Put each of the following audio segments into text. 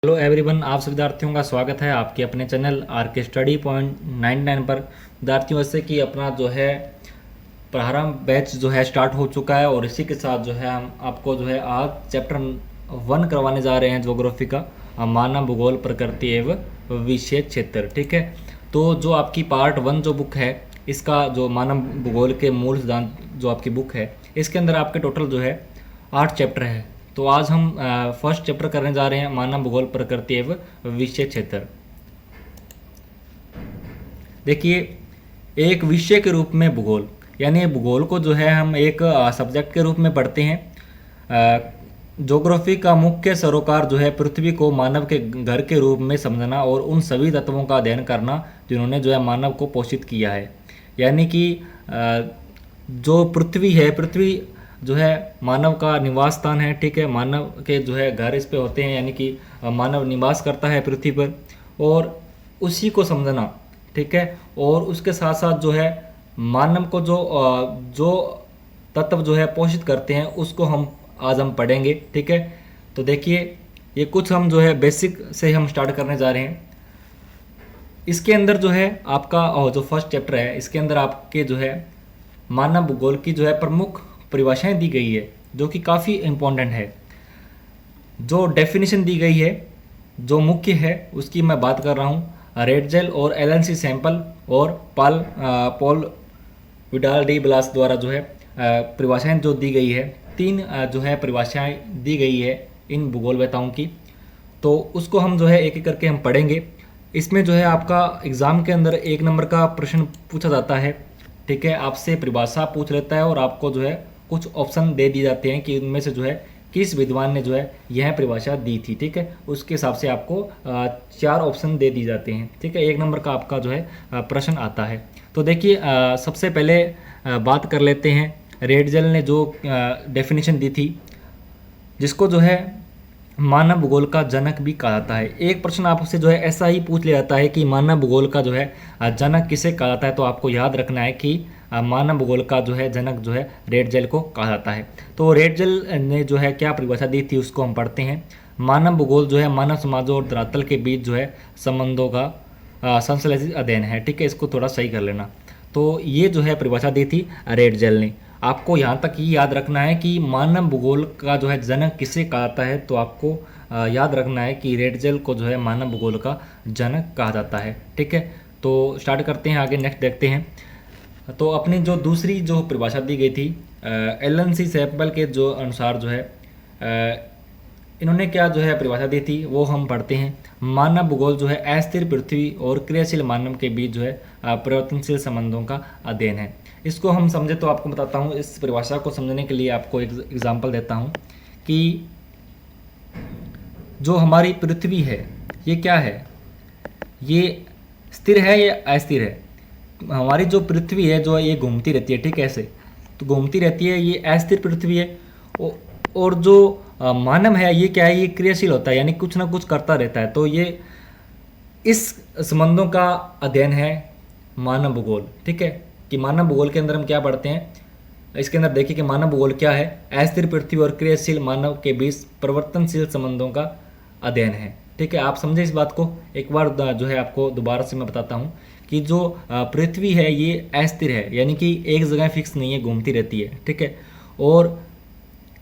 Hello everyone, आप सभी विद्यार्थियों का स्वागत है आपके अपने चैनल आर के स्टडी पॉइंट 99 पर। विद्यार्थियों वैसे कि अपना जो है प्रारंभ बैच जो है स्टार्ट हो चुका है और इसी के साथ जो है हम आपको जो है आज चैप्टर 1 करवाने जा रहे हैं ज्योग्राफी का, मानव भूगोल प्रकृति एवं विशेष क्षेत्र। ठीक है, तो जो आपकी पार्ट 1 जो बुक है, इसका जो मानव भूगोल के मूल सिद्धांत जो आपकी बुक है, इसके अंदर आपके टोटल जो है 8 चैप्टर है। तो आज हम फर्स्ट चैप्टर करने जा रहे हैं मानव भूगोल प्रकृति एवं विषय क्षेत्र। देखिए, एक विषय के रूप में भूगोल, यानी भूगोल को जो है हम एक सब्जेक्ट के रूप में पढ़ते हैं। ज्योग्राफी का मुख्य सरोकार जो है पृथ्वी को मानव के घर के रूप में समझना और उन सभी तत्वों का अध्ययन करना जिन्होंने जो है मानव को पोषित किया है। यानी कि जो पृथ्वी है, पृथ्वी जो है मानव का निवास स्थान है। ठीक है, मानव के जो है घर इस पे होते हैं, यानी कि मानव निवास करता है पृथ्वी पर, और उसी को समझना। ठीक है, और उसके साथ साथ जो है मानव को जो तत्व जो है पोषित करते हैं उसको आज हम पढ़ेंगे। ठीक है, तो देखिए, ये कुछ हम जो है बेसिक से हम स्टार्ट करने जा रहे हैं। इसके अंदर जो है आपका जो फर्स्ट चैप्टर है, इसके अंदर आपके जो है मानव भूगोल की जो है प्रमुख परिभाषाएं दी गई है, जो कि काफ़ी इम्पोर्टेंट है। जो डेफिनेशन दी गई है, जो मुख्य है, उसकी मैं बात कर रहा हूँ। रेडजेल और एलन सी सैंपल और पॉल विडाल डी ब्लास द्वारा जो है परिभाषाएं जो दी गई है, 3 जो है परिभाषाएं दी गई है इन भूगोलवेताओं की। तो उसको हम जो है एक एक करके हम पढ़ेंगे। इसमें जो है आपका एग्ज़ाम के अंदर 1 नंबर का प्रश्न पूछा जाता है। ठीक है, आपसे परिभाषा पूछ लेता है और आपको जो है कुछ ऑप्शन दे दिए जाते हैं कि उनमें से जो है किस विद्वान ने जो है यह परिभाषा दी थी। ठीक है, उसके हिसाब से आपको 4 ऑप्शन दे दिए जाते हैं। ठीक है, 1 नंबर का आपका जो है प्रश्न आता है। तो देखिए, सबसे पहले बात कर लेते हैं। रेडजेल ने जो डेफिनेशन दी थी, जिसको जो है मानव भूगोल का जनक भी कहा जाता है। एक प्रश्न आपसे जो है ऐसा ही पूछ लिया जाता है कि मानव भूगोल का जो है जनक किसे कहा जाता है, तो आपको याद रखना है कि मानव भूगोल का जो है जनक जो है रेडजेल को कहा जाता है। तो रेडजेल ने जो है क्या परिभाषा दी थी उसको हम पढ़ते हैं। मानव भूगोल जो है मानव समाजों और धरातल के बीच जो है संबंधों का संश्लेषित अध्ययन है। ठीक है, इसको थोड़ा सही कर लेना। तो ये जो है परिभाषा दी थी रेडजेल ने। आपको यहाँ तक ये याद रखना है कि मानव भूगोल का जो है जनक किसे कहा जाता है, तो आपको याद रखना है कि रेडजेल को जो है मानव भूगोल का जनक कहा जाता है। ठीक है, तो स्टार्ट करते हैं, आगे नेक्स्ट देखते हैं। तो अपनी जो दूसरी जो परिभाषा दी गई थी एलन सी सैंपल के जो अनुसार जो है इन्होंने क्या जो है परिभाषा दी थी वो हम पढ़ते हैं। मानव भूगोल जो है अस्थिर पृथ्वी और क्रियाशील मानव के बीच जो है परिवर्तनशील संबंधों का अध्ययन है। इसको हम समझे तो आपको बताता हूँ। इस परिभाषा को समझने के लिए आपको एक एग्जाम्पल देता हूँ कि जो हमारी पृथ्वी है ये क्या है, ये स्थिर है या अस्थिर है। हमारी जो पृथ्वी है जो ये घूमती रहती है। ठीक है, ऐसे तो घूमती रहती है, ये अस्थिर पृथ्वी है। और जो मानव है ये क्या है, ये क्रियाशील होता है, यानी कुछ ना कुछ करता रहता है। तो ये इस संबंधों का अध्ययन है मानव भूगोल। ठीक है, कि मानव भूगोल के अंदर हम क्या पढ़ते हैं। इसके अंदर देखिए कि मानव भूगोल क्या है, अस्थिर पृथ्वी और क्रियाशील मानव के बीच परिवर्तनशील संबंधों का अध्ययन है। ठीक है, आप समझे इस बात को। एक बार जो है आपको दोबारा से मैं बताता हूँ कि जो पृथ्वी है ये अस्थिर है, यानी कि एक जगह फिक्स नहीं है, घूमती रहती है। ठीक है, और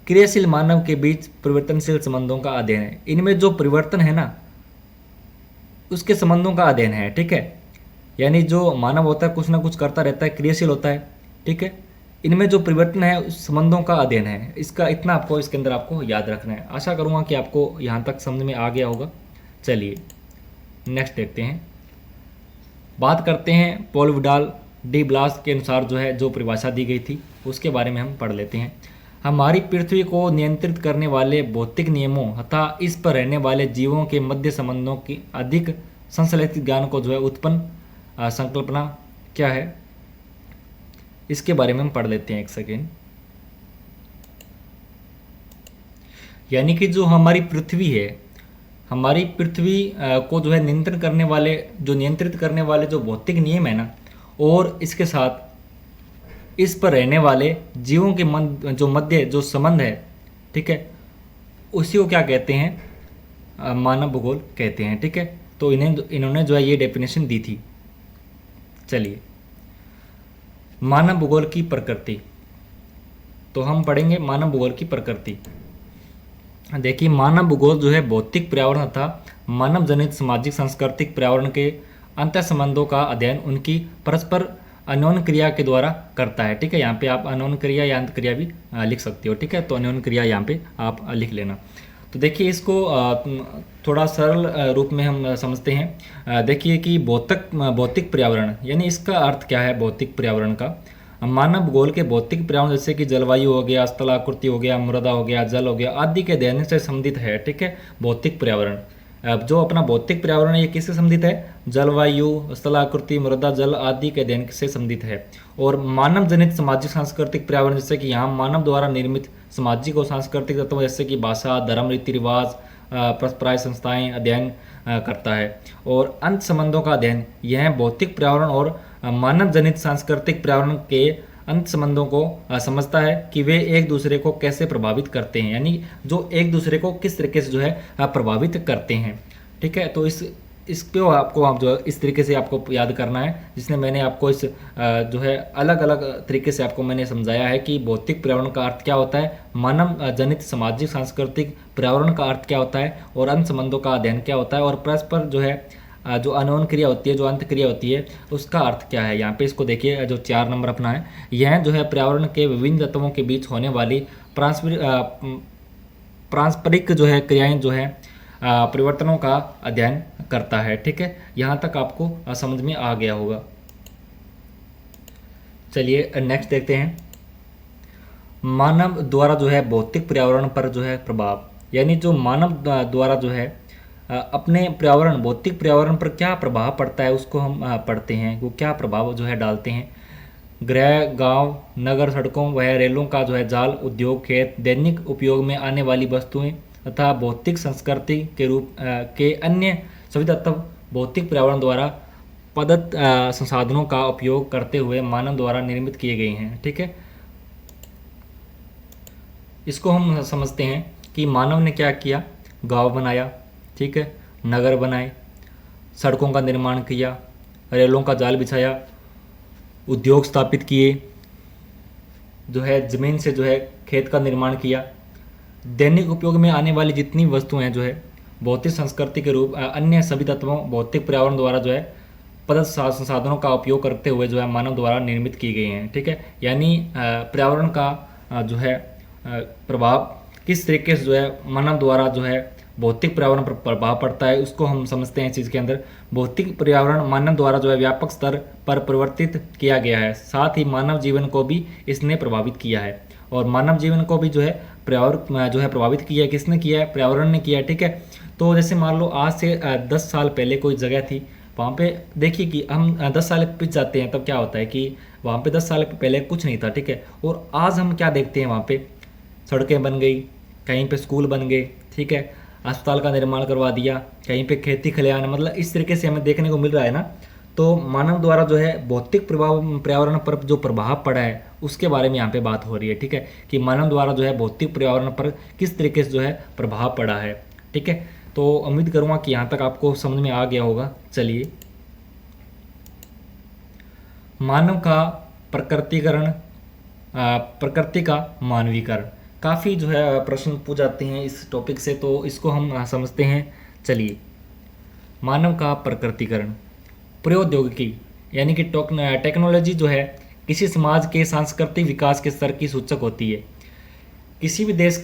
क्रियाशील मानव के बीच परिवर्तनशील संबंधों का अध्ययन है। इनमें जो परिवर्तन है ना, उसके संबंधों का अध्ययन है। ठीक है, यानी जो मानव होता है कुछ ना कुछ करता रहता है, क्रियाशील होता है। ठीक है, इनमें जो परिवर्तन है उस संबंधों का अध्ययन है। इसका इतना आपको इसके अंदर आपको याद रखना है। आशा करूँगा कि आपको यहाँ तक समझ में आ गया होगा। चलिए नेक्स्ट देखते हैं। बात करते हैं पॉल विडाल डी ब्लास के अनुसार जो है जो परिभाषा दी गई थी उसके बारे में हम पढ़ लेते हैं। हमारी पृथ्वी को नियंत्रित करने वाले भौतिक नियमों तथा इस पर रहने वाले जीवों के मध्य संबंधों की अधिक संश्लेषित ज्ञान को जो है उत्पन्न संकल्पना क्या है, इसके बारे में हम पढ़ लेते हैं। एक सेकेंड। यानी कि जो हमारी पृथ्वी है, हमारी पृथ्वी को जो है नियंत्रित करने वाले जो भौतिक नियम है ना, और इसके साथ इस पर रहने वाले जीवों के जो मध्य जो संबंध है। ठीक है, उसी को क्या कहते हैं, मानव भूगोल कहते हैं। ठीक है, तो इन्होंने जो है ये डेफिनेशन दी थी। चलिए, मानव भूगोल की प्रकृति, तो हम पढ़ेंगे मानव भूगोल की प्रकृति। देखिए, मानव भूगोल जो है भौतिक पर्यावरण तथा मानव जनित सामाजिक सांस्कृतिक पर्यावरण के अंतर संबंधों का अध्ययन उनकी परस्पर अन्योन्य क्रिया के द्वारा करता है। ठीक है, यहाँ पे आप अन्योन्य क्रिया या अंत क्रिया भी लिख सकते हो। ठीक है, तो अन्योन्य क्रिया यहाँ पे आप लिख लेना। तो देखिए, इसको थोड़ा सरल रूप में हम समझते हैं। देखिए कि भौतिक पर्यावरण यानी इसका अर्थ क्या है। भौतिक पर्यावरण का मानव भूगोल के भौतिक पर्यावरण जैसे कि जलवायु हो गया, स्थलाकृति हो गया, मृदा हो गया, जल हो गया आदि के अध्ययन से संबंधित है। ठीक है, भौतिक पर्यावरण अब जो अपना भौतिक पर्यावरण है ये किससे संबंधित है। जलवायु, स्थलाकृति, मृदा, जल आदि के अध्ययन से संबंधित है। और मानव जनित सामाजिक सांस्कृतिक पर्यावरण जैसे कि यहाँ मानव द्वारा निर्मित सामाजिक और सांस्कृतिक तत्व जैसे कि भाषा, धर्म, रीति रिवाज, परस्पराय संस्थाएं अध्ययन करता है। और अंत संबंधों का अध्ययन यह भौतिक पर्यावरण और मानव जनित सांस्कृतिक पर्यावरण के अंत संबंधों को समझता है कि वे एक दूसरे को कैसे प्रभावित करते हैं, यानी जो एक दूसरे को किस तरीके से जो है प्रभावित करते हैं। ठीक है, तो इस पे आपको आप जो इस तरीके से आपको याद करना है, जिसने मैंने आपको इस जो है अलग अलग तरीके से आपको मैंने समझाया है कि भौतिक पर्यावरण का अर्थ क्या होता है, मानव जनित सामाजिक सांस्कृतिक पर्यावरण का अर्थ क्या होता है, और अंत संबंधों का अध्ययन क्या होता है, और परस्पर जो है जो अन्योन्य क्रिया होती है, जो अंत क्रिया होती है, उसका अर्थ क्या है। यहाँ पे इसको देखिए, जो 4 नंबर अपना है, यह जो है पर्यावरण के विभिन्न तत्वों के बीच होने वाली पारस्परिक जो है क्रियाएं जो है परिवर्तनों का अध्ययन करता है। ठीक है, यहाँ तक आपको समझ में आ गया होगा। चलिए नेक्स्ट देखते हैं, मानव द्वारा जो है भौतिक पर्यावरण पर जो है प्रभाव, यानी जो मानव द्वारा जो है अपने पर्यावरण भौतिक पर्यावरण पर क्या प्रभाव पड़ता है उसको हम पढ़ते हैं। वो क्या प्रभाव जो है डालते हैं। गृह, गांव, नगर, सड़कों व रेलों का जो है जाल, उद्योग, खेत, दैनिक उपयोग में आने वाली वस्तुएं तथा भौतिक संस्कृति के रूप के अन्य सभी तत्व भौतिक पर्यावरण द्वारा प्रदत्त संसाधनों का उपयोग करते हुए मानव द्वारा निर्मित किए गए हैं। ठीक है, इसको हम समझते हैं कि मानव ने क्या किया, गांव बनाया, ठीक है, नगर बनाए, सड़कों का निर्माण किया, रेलों का जाल बिछाया, उद्योग स्थापित किए, जो है ज़मीन से जो है खेत का निर्माण किया, दैनिक उपयोग में आने वाली जितनी वस्तुएं हैं जो है भौतिक संस्कृति के रूप अन्य सभी तत्वों भौतिक पर्यावरण द्वारा जो है प्रदत्त संसाधनों का उपयोग करते हुए जो है मानव द्वारा निर्मित की गई हैं। ठीक है, यानी पर्यावरण का जो है प्रभाव किस तरीके से जो है मानव द्वारा जो है भौतिक पर्यावरण पर प्रभाव पड़ता है, उसको हम समझते हैं। इस चीज़ के अंदर भौतिक पर्यावरण मानव द्वारा जो है व्यापक स्तर पर परिवर्तित किया गया है, साथ ही मानव जीवन को भी इसने प्रभावित किया है। और मानव जीवन को भी जो है पर्यावरण जो है प्रभावित किया है। किसने किया है, पर्यावरण ने किया है। ठीक है, तो जैसे मान लो आज से 10 साल पहले कोई जगह थी, वहाँ पे देखिए कि हम 10 साल पीछे जाते हैं, तब क्या होता है कि वहाँ पे 10 साल पहले कुछ नहीं था। ठीक है, और आज हम क्या देखते हैं, वहाँ पे सड़कें बन गई, कहीं पे स्कूल बन गए, ठीक है, अस्पताल का निर्माण करवा दिया, कहीं पे खेती खलिहान, मतलब इस तरीके से हमें देखने को मिल रहा है ना। तो मानव द्वारा जो है भौतिक पर्यावरण पर जो प्रभाव पड़ा है उसके बारे में यहाँ पे बात हो रही है। ठीक है, कि मानव द्वारा जो है भौतिक पर्यावरण पर किस तरीके से जो है प्रभाव पड़ा है। ठीक है, तो उम्मीद करूँगा कि यहाँ तक आपको समझ में आ गया होगा। चलिए, मानव का प्रकृतिकरण, प्रकृति का मानवीकरण, काफ़ी जो है प्रश्न पूछ जाते हैं इस टॉपिक से, तो इसको हम समझते हैं। चलिए, मानव का प्रकृतिकरण, प्रौद्योगिकी यानी कि टेक्नोलॉजी जो है किसी समाज के सांस्कृतिक विकास के स्तर की सूचक होती है। किसी भी देश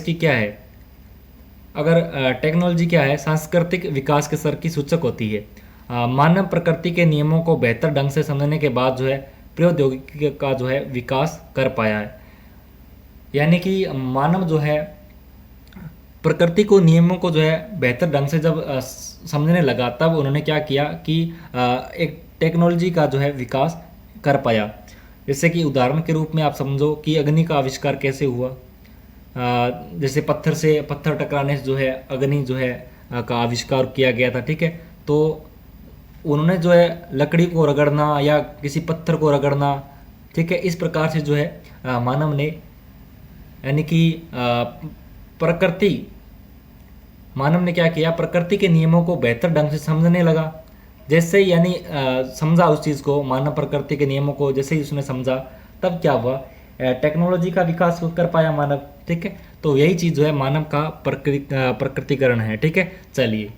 की क्या है, अगर टेक्नोलॉजी क्या है, सांस्कृतिक विकास के स्तर की सूचक होती है। मानव प्रकृति के नियमों को बेहतर ढंग से समझने के बाद जो है प्रौद्योगिकी का जो है विकास कर पाया है। यानी कि मानव जो है प्रकृति को नियमों को जो है बेहतर ढंग से जब समझने लगा, तब उन्होंने क्या किया कि एक टेक्नोलॉजी का जो है विकास कर पाया। जैसे कि उदाहरण के रूप में आप समझो कि अग्नि का आविष्कार कैसे हुआ। जैसे पत्थर टकराने से जो है अग्नि जो है का आविष्कार किया गया था। ठीक है, तो उन्होंने जो है लकड़ी को रगड़ना या किसी पत्थर को रगड़ना, ठीक है, इस प्रकार से जो है मानव ने यानी कि प्रकृति मानव ने क्या किया, प्रकृति के नियमों को बेहतर ढंग से समझने लगा। जैसे ही यानी समझा उस चीज़ को, मानव प्रकृति के नियमों को जैसे ही उसने समझा, तब क्या हुआ, टेक्नोलॉजी का विकास कर पाया मानव। ठीक है, तो यही चीज़ जो है मानव का प्रकृतिकरण है। ठीक है, चलिए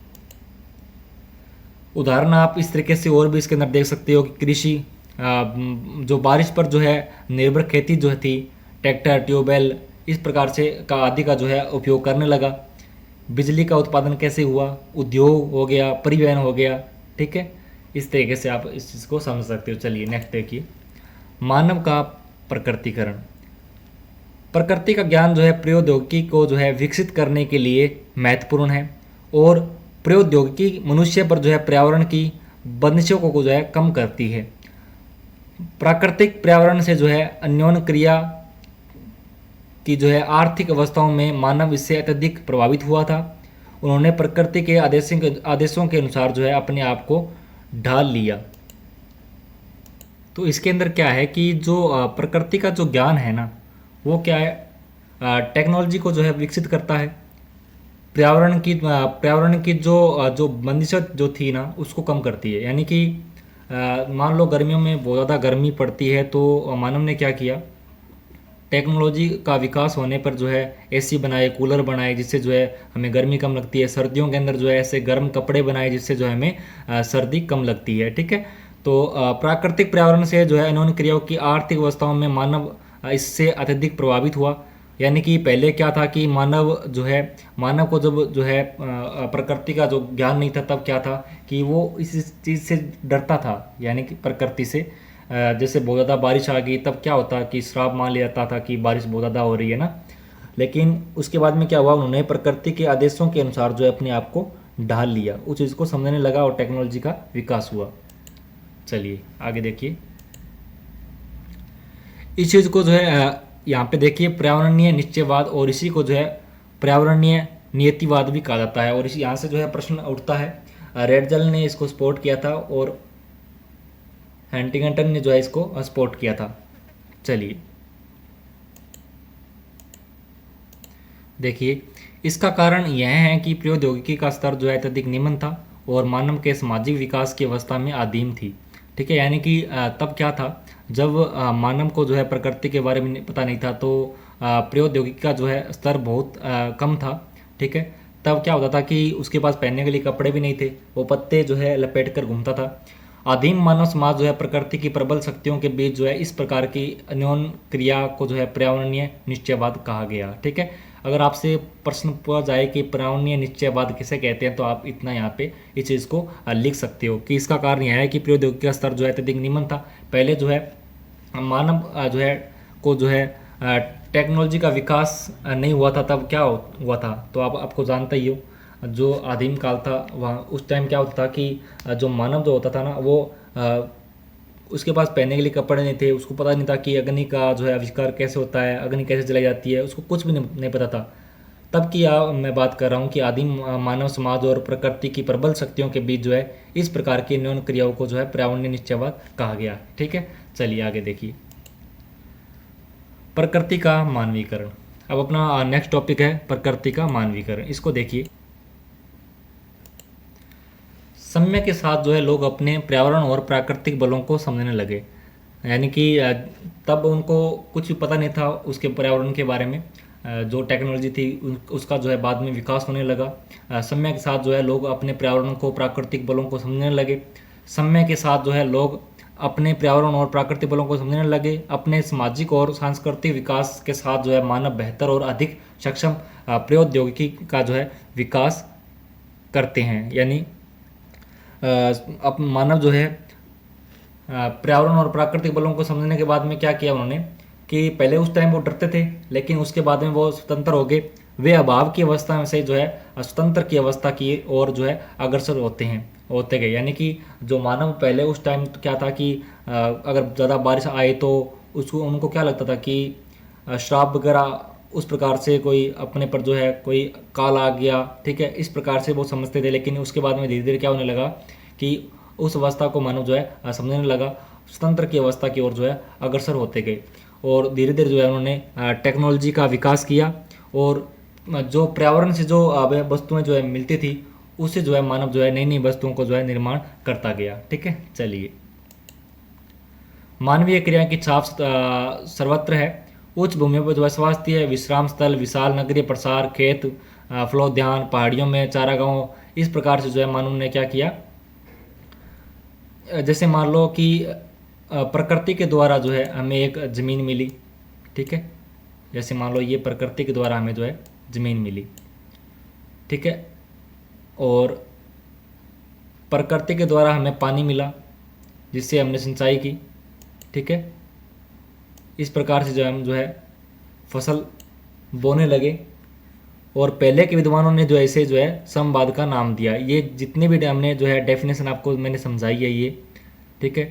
उदाहरण आप इस तरीके से और भी इसके अंदर देख सकते हो कि कृषि, जो बारिश पर जो है निर्भर खेती जो थी, ट्रैक्टर, ट्यूबवेल इस प्रकार से का आदि का जो है उपयोग करने लगा। बिजली का उत्पादन कैसे हुआ, उद्योग हो गया, परिवहन हो गया। ठीक है, इस तरीके से आप इस चीज़ को समझ सकते हो। चलिए नेक्स्ट देखिए, मानव का प्रकृतिकरण। प्रकृति का ज्ञान जो है प्रौद्योगिकी को जो है विकसित करने के लिए महत्वपूर्ण है, और प्रौद्योगिकी मनुष्य पर जो है पर्यावरण की बंदिशों को जो है कम करती है। प्राकृतिक पर्यावरण से जो है अन्योन्य क्रिया की जो है आर्थिक अवस्थाओं में मानव इससे अत्यधिक प्रभावित हुआ था। उन्होंने प्रकृति के आदेशों के अनुसार जो है अपने आप को ढाल लिया। तो इसके अंदर क्या है कि जो प्रकृति का जो ज्ञान है ना, वो क्या है, टेक्नोलॉजी को जो है विकसित करता है। पर्यावरण की जो बंदिशें जो थी ना, उसको कम करती है। यानी कि मान लो गर्मियों में बहुत ज़्यादा गर्मी पड़ती है, तो मानव ने क्या किया, टेक्नोलॉजी का विकास होने पर जो है एसी बनाए, कूलर बनाए, जिससे जो है हमें गर्मी कम लगती है। सर्दियों के अंदर जो है ऐसे गर्म कपड़े बनाए, जिससे जो है हमें सर्दी कम लगती है। ठीक है, तो प्राकृतिक पर्यावरण से जो है अन्योन्य क्रियाओं की आर्थिक अवस्थाओं में मानव इससे अत्यधिक प्रभावित हुआ। यानी कि पहले क्या था कि मानव को जब जो है प्रकृति का जो ज्ञान नहीं था, तब क्या था कि वो इस चीज़ से डरता था। यानी कि प्रकृति से जैसे बहुत ज़्यादा बारिश आ गई, तब क्या होता कि श्राप मान लिया जाता था कि बारिश बहुत ज़्यादा हो रही है ना। लेकिन उसके बाद में क्या हुआ, उन्होंने प्रकृति के आदेशों के अनुसार जो है अपने आप को ढाल लिया, उस चीज़ को समझने लगा और टेक्नोलॉजी का विकास हुआ। चलिए आगे देखिए, इस चीज़ को जो है यहाँ पे देखिए पर्यावरणीय निश्चयवाद, और इसी को जो है पर्यावरणीय नियतिवाद भी कहा जाता है। और इसी यहाँ से जो है प्रश्न उठता है। रेडजल ने इसको सपोर्ट किया था और हंटिंगटन ने जो है इसको सपोर्ट किया था। चलिए देखिए, इसका कारण यह है कि प्रौद्योगिकी का स्तर जो है अत्यधिक निम्न था और मानव के सामाजिक विकास की अवस्था में आदिम थी। ठीक है, यानी कि तब क्या था, जब मानव को जो है प्रकृति के बारे में पता नहीं था, तो प्रौद्योगिकी का जो है स्तर बहुत कम था। ठीक है, तब क्या होता था कि उसके पास पहनने के लिए कपड़े भी नहीं थे, वो पत्ते जो है लपेट कर घूमता था। आदिम मानव समाज जो है प्रकृति की प्रबल शक्तियों के बीच जो है इस प्रकार की अन्योन्य क्रिया को जो है पर्यावरणीय निश्चयवाद कहा गया। ठीक है, अगर आपसे प्रश्न पूछा जाए कि पर्यावरणीय निश्चयवाद किसे कहते हैं, तो आप इतना यहाँ पे इस चीज़ को लिख सकते हो कि इसका कारण यह है कि प्रौद्योगिकी का स्तर जो है अत्यधिक निम्न था। पहले जो है मानव जो है को जो है टेक्नोलॉजी का विकास नहीं हुआ था, तब क्या हुआ था, तो आप आपको जानते ही हो, जो आदिम काल था वहाँ उस टाइम क्या होता था कि जो मानव जो होता था ना, वो उसके पास पहनने के लिए कपड़े नहीं थे, उसको पता नहीं था कि अग्नि का जो है आविष्कार कैसे होता है, अग्नि कैसे जलाई जाती है, उसको कुछ भी नहीं पता था। तब की मैं बात कर रहा हूँ कि आदिम मानव समाज और प्रकृति की प्रबल शक्तियों के बीच जो है इस प्रकार की न्यून क्रियाओं को जो है पर्यावरणीय निश्चयवाद कहा गया। ठीक है, चलिए आगे देखिए, प्रकृति का मानवीकरण। अब अपना नेक्स्ट टॉपिक है प्रकृति का मानवीकरण। इसको देखिए, समय के साथ जो है लोग अपने पर्यावरण और प्राकृतिक बलों को समझने लगे। यानी कि तब उनको कुछ भी पता नहीं था उसके पर्यावरण के बारे में, जो टेक्नोलॉजी थी उसका जो है बाद में विकास होने लगा। समय के साथ जो है लोग अपने पर्यावरण को, प्राकृतिक बलों को समझने लगे। समय के साथ जो है लोग अपने पर्यावरण और प्राकृतिक बलों को समझने लगे। अपने सामाजिक और सांस्कृतिक विकास के साथ जो है मानव बेहतर और अधिक सक्षम प्रौद्योगिकी का जो है विकास करते हैं। यानी अब मानव जो है पर्यावरण और प्राकृतिक बलों को समझने के बाद में क्या किया उन्होंने कि पहले उस टाइम वो डरते थे, लेकिन उसके बाद में वो स्वतंत्र हो गए। वे अभाव की अवस्था में से जो है स्वतंत्र की अवस्था की ओर जो है अग्रसर होते गए। यानी कि जो मानव पहले उस टाइम क्या था कि अगर ज़्यादा बारिश आए तो उनको क्या लगता था कि श्राप वगैरह उस प्रकार से कोई अपने पर जो है कोई काल आ गया। ठीक है, इस प्रकार से वो समझते थे। लेकिन उसके बाद में धीरे धीरे क्या होने लगा कि उस अवस्था को मानव जो है समझने लगा, स्वतंत्र की अवस्था की ओर जो है अग्रसर होते गए। और धीरे धीरे जो है उन्होंने टेक्नोलॉजी का विकास किया और जो पर्यावरण से जो वस्तुएं जो है मिलती थी, उससे जो है मानव जो है नई नई वस्तुओं को जो है निर्माण करता गया। ठीक है, चलिए। मानवीय क्रिया की छाप सर्वत्र है। उच्च भूमियों पर जो है स्वास्थ्य है, विश्राम स्थल, विशाल नगरीय प्रसार, खेत, फलोद्यान, पहाड़ियों में चारागाहों, इस प्रकार से जो है मानव ने क्या किया, जैसे मान लो कि प्रकृति के द्वारा जो है हमें एक ज़मीन मिली। ठीक है, जैसे मान लो ये प्रकृति के द्वारा हमें जो है ज़मीन मिली। ठीक है, और प्रकृति के द्वारा हमें पानी मिला जिससे हमने सिंचाई की। ठीक है, इस प्रकार से जो हम जो है फसल बोने लगे। और पहले के विद्वानों ने जो ऐसे जो है समवाद का नाम दिया। ये जितने भी हमने जो है डेफिनेशन आपको मैंने समझाई है ये। ठीक है,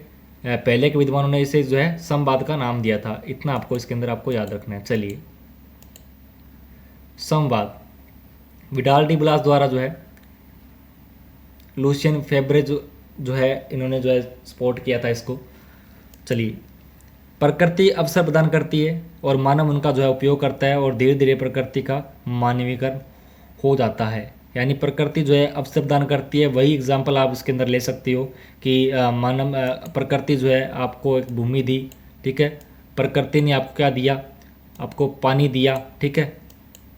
पहले के विद्वानों ने इसे जो है समवाद का नाम दिया था। इतना आपको इसके अंदर आपको याद रखना है। चलिए, समवाद विडाल डी ब्लास द्वारा जो है लूसियन फेब्रे जो है इन्होंने जो है सपोर्ट किया था इसको। चलिए, प्रकृति अवसर प्रदान करती है और मानव उनका जो है उपयोग करता है और धीरे धीरे प्रकृति का मानवीकरण हो जाता है। यानी प्रकृति जो है अवसर प्रदान करती है। वही एग्जाम्पल आप इसके अंदर ले सकते हो कि मानव प्रकृति जो है आपको एक भूमि दी। ठीक है, प्रकृति ने आपको क्या दिया, आपको पानी दिया। ठीक है,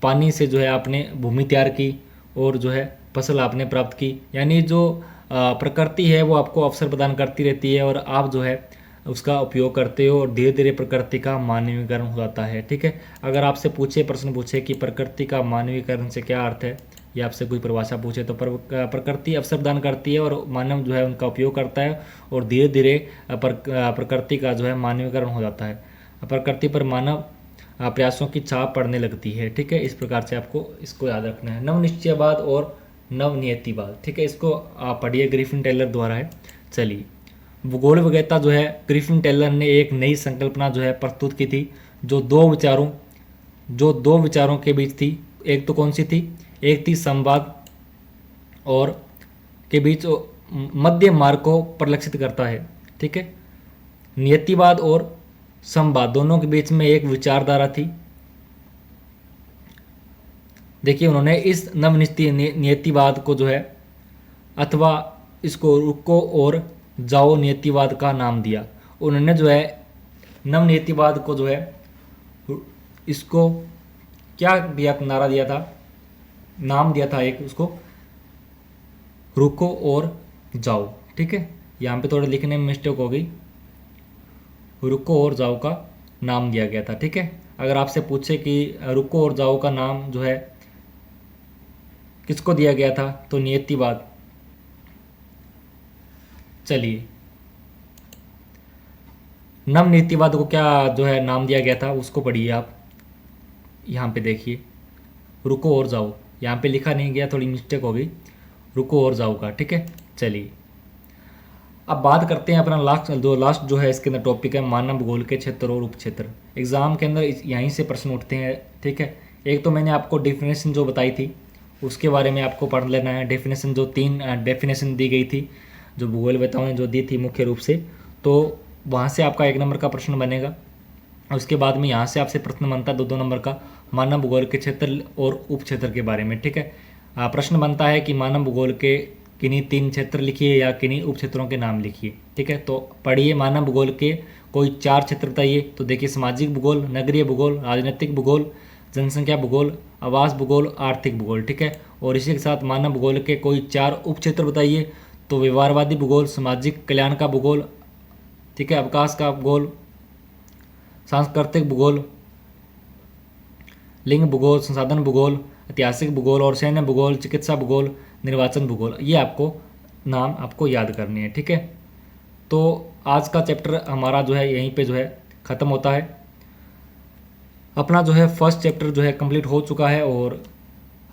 पानी से जो है आपने भूमि तैयार की और जो है फसल आपने प्राप्त की। यानी जो प्रकृति है वो आपको अवसर प्रदान करती रहती है और आप जो है उसका उपयोग करते हो और धीरे धीरे प्रकृति का मानवीकरण हो जाता है। ठीक है, अगर आपसे प्रश्न पूछे कि प्रकृति का मानवीकरण से क्या अर्थ है, या आपसे कोई परिभाषा पूछे तो प्रकृति अवसर प्रदान करती है और मानव जो है उनका उपयोग करता है और धीरे धीरे प्रकृति का जो है मानवीकरण हो जाता है। प्रकृति पर मानव प्रयासों की छाप पड़ने लगती है। ठीक है, इस प्रकार से आपको इसको याद रखना है। नवनिश्चयवाद और नवनियतिवाद। ठीक है, इसको आप पढ़िए, ग्रिफिन टेलर द्वारा है। चलिए, भूगोल विज्ञता जो है ग्रिफिन टेलर ने एक नई संकल्पना जो है प्रस्तुत की थी जो दो विचारों के बीच थी। एक तो कौन सी थी, एक थी संवाद और के बीच मध्य मार्ग को परिलक्षित करता है। ठीक है, नियतिवाद और संवाद दोनों के बीच में एक विचारधारा थी। देखिए, उन्होंने इस नियतिवाद को जो है अथवा इसको रुको और जाओ नियतिवाद का नाम दिया। उन्होंने जो है नवनियतिवाद को जो है इसको क्या दिया, नारा दिया था, नाम दिया था एक, उसको रुको और जाओ। ठीक है, यहाँ पे थोड़ा लिखने में मिस्टेक हो गई, रुको और जाओ का नाम दिया गया था। ठीक है, अगर आपसे पूछे कि रुको और जाओ का नाम जो है किसको दिया गया था तो नियतिवाद। चलिए, नवनीतिवाद को क्या जो है नाम दिया गया था उसको पढ़िए आप। यहाँ पे देखिए, रुको और जाओ, यहाँ पे लिखा नहीं गया, थोड़ी मिस्टेक हो गई, रुको और जाओ का। ठीक है, चलिए अब बात करते हैं अपना लास्ट जो है इसके अंदर टॉपिक है मानव भूगोल के क्षेत्र और उपक्षेत्र। एग्जाम के अंदर यहीं से प्रश्न उठते हैं। ठीक है, एक तो मैंने आपको डेफिनेशन जो बताई थी उसके बारे में आपको पढ़ लेना है। डेफिनेशन जो 3 डेफिनेशन दी गई थी जो भूगोल वेताओं ने जो दी थी मुख्य रूप से, तो वहाँ से आपका 1 नंबर का प्रश्न बनेगा। उसके बाद में यहाँ से आपसे प्रश्न बनता है 2 नंबर का मानव भूगोल के क्षेत्र और उपक्षेत्र के बारे में। ठीक है, प्रश्न बनता है कि मानव भूगोल के किन्हीं 3 क्षेत्र लिखिए या किन्हीं उपक्षेत्रों के नाम लिखिए। ठीक है, तो पढ़िए मानव भूगोल के कोई 4 क्षेत्र बताइए। तो देखिए, सामाजिक भूगोल, नगरीय भूगोल, राजनीतिक भूगोल, जनसंख्या भूगोल, आवास भूगोल, आर्थिक भूगोल। ठीक है, और इसी के साथ मानव भूगोल के कोई 4 उपक्षेत्र बताइए। तो व्यवहारवादी भूगोल, सामाजिक कल्याण का भूगोल, ठीक है, अवकाश का भूगोल, सांस्कृतिक भूगोल, लिंग भूगोल, संसाधन भूगोल, ऐतिहासिक भूगोल और सैन्य भूगोल, चिकित्सा भूगोल, निर्वाचन भूगोल। ये आपको नाम आपको याद करने हैं। ठीक है, तो आज का चैप्टर हमारा जो है यहीं पे जो है ख़त्म होता है। अपना जो है फर्स्ट चैप्टर जो है कंप्लीट हो चुका है और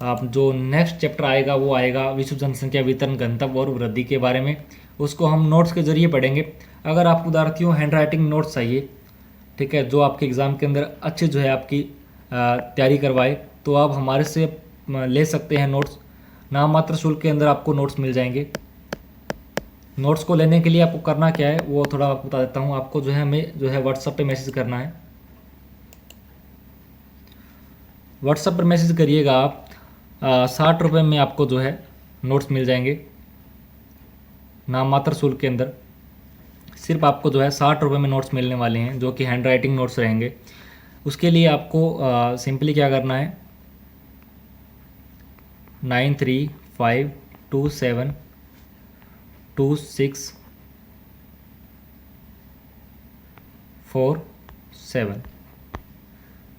आप जो नेक्स्ट चैप्टर आएगा वो आएगा विश्व जनसंख्या वितरण, घनत्व और वृद्धि के बारे में। उसको हम नोट्स के जरिए पढ़ेंगे। अगर आपको विद्यार्थियों हैंड राइटिंग नोट्स चाहिए, ठीक है, जो आपके एग्ज़ाम के अंदर अच्छे जो है आपकी तैयारी करवाए, तो आप हमारे से ले सकते हैं नोट्स। नाम मात्र शुल्क के अंदर आपको नोट्स मिल जाएंगे। नोट्स को लेने के लिए आपको करना क्या है वो थोड़ा आपको बता देता हूँ। आपको जो है हमें जो है व्हाट्सएप पे मैसेज करना है। व्हाट्सएप पर मैसेज करिएगा आप, 60 रुपये में आपको जो है नोट्स मिल जाएंगे नाम मात्र शुल्क के अंदर। सिर्फ आपको जो है 60 रुपये में नोट्स मिलने वाले हैं जो कि हैंड राइटिंग नोट्स रहेंगे। उसके लिए आपको सिंपली क्या करना है, 9352726447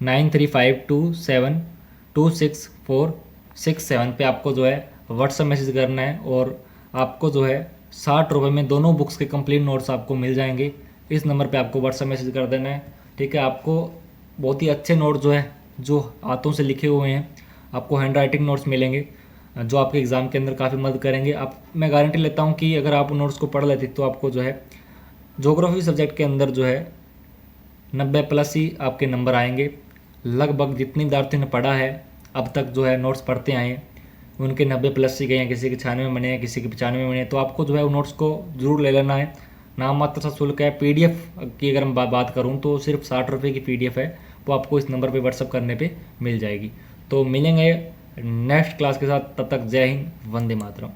9352726467 पे आपको जो है व्हाट्सएप मैसेज करना है और आपको जो है 60 रुपये में दोनों बुक्स के कंप्लीट नोट्स आपको मिल जाएंगे। इस नंबर पे आपको व्हाट्सएप मैसेज कर देना है, ठीक है। आपको बहुत ही अच्छे नोट जो है जो हाथों से लिखे हुए हैं आपको हैंड राइटिंग नोट्स मिलेंगे जो आपके एग्ज़ाम के अंदर काफ़ी मदद करेंगे। आप मैं गारंटी लेता हूँ कि अगर आप नोट्स को पढ़ लेते तो आपको जो है ज्योग्राफी सब्जेक्ट के अंदर जो है 90+ ही आपके नंबर आएंगे। लगभग जितने विद्यार्थियों ने पढ़ा है अब तक जो है नोट्स पढ़ते आए हैं उनके 90+ ही गए हैं, किसी के 96 बने हैं, किसी के 95 बने हैं। तो आपको जो है उन नोट्स को ज़रूर ले लेना है। नाम मात्र सा शुल्क है। PDF की अगर मैं बात करूँ तो सिर्फ 60 रुपये की PDF है, वो आपको इस नंबर पे व्हाट्सअप करने पे मिल जाएगी। तो मिलेंगे नेक्स्ट क्लास के साथ, तब तक जय हिंद, वंदे मातरम।